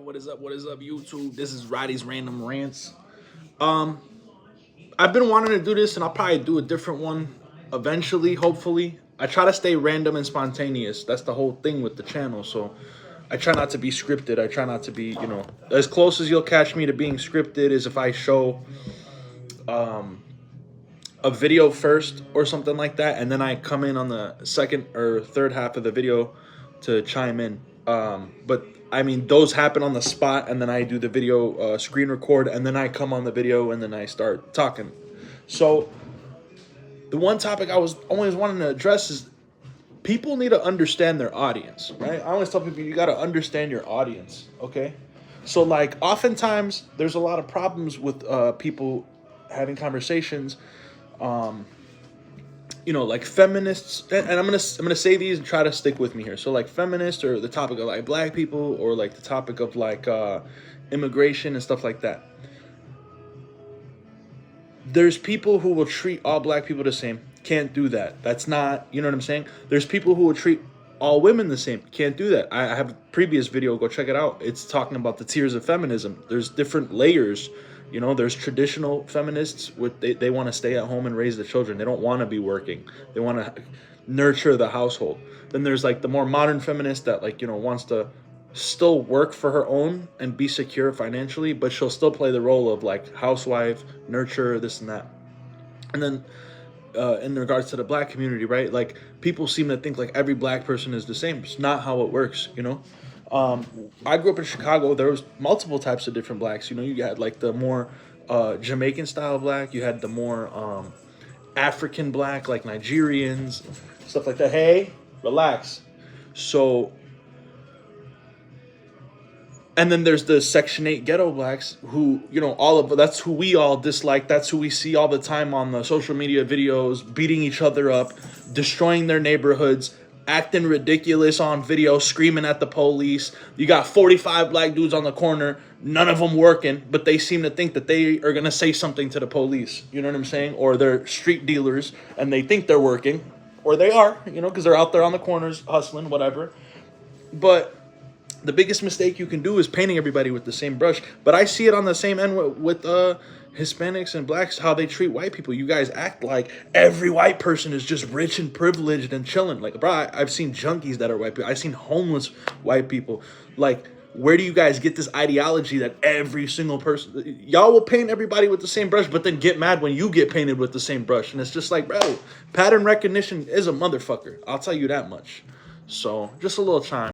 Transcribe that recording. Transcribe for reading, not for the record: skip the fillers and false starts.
What is up? What is up, YouTube? This is Roddy's Random Rants. I've been wanting to do this, and I'll probably do a different one eventually, hopefully. I try to stay random and spontaneous. That's the whole thing with the channel. So I try not to be scripted. I try not to be, as close as you'll catch me to being scripted is if I show a video first or something like that, and then I come in on the second or third half of the video to chime in. But I mean, those happen on the spot, and then I do the video screen record, and then I come on the video, and then I start talking. So the one topic I was always wanting to address is people need to understand their audience, right? I always tell people you got to understand your audience, okay? So like oftentimes there's a lot of problems with people having conversations, like feminists, and I'm gonna say these and try to stick with me here. So like feminists, or the topic of like black people, or like the topic of like immigration and stuff like that. There's people who will treat all black people the same. Can't do that. That's not, you know what I'm saying? There's people who will treat all women the same. Can't do that. I have a previous video, go check it out. It's talking about the tiers of feminism. There's different layers. There's traditional feminists with they want to stay at home and raise the children. They don't want to be working. They want to nurture the household. Then there's like the more modern feminist that wants to still work for her own and be secure financially, but she'll still play the role of like housewife, nurture, this and that. And then in regards to the black community, right? Like people seem to think like every black person is the same. It's not how it works, I grew up in Chicago. There was multiple types of different blacks. You had like the more Jamaican style black. You had the more African black, like Nigerians, stuff like that. Hey, relax. So, and then there's the Section 8 ghetto blacks who, that's who we all dislike. That's who we see all the time on the social media videos, beating each other up, destroying their neighborhoods, acting ridiculous on video, screaming at the police. You got 45 black dudes on the corner, none of them working, but they seem to think that they are going to say something to the police. You know what I'm saying? Or they're street dealers, and they think they're working. Or they are, because they're out there on the corners hustling, whatever. But the biggest mistake you can do is painting everybody with the same brush. But I see it on the same end with Hispanics and blacks, how they treat white people. You guys act like every white person is just rich and privileged and chilling. Like, bro, I've seen junkies that are white people. I've seen homeless white people. Like, where do you guys get this ideology that every single person... Y'all will paint everybody with the same brush, but then get mad when you get painted with the same brush. And it's just like, bro, pattern recognition is a motherfucker. I'll tell you that much. So, just a little chime.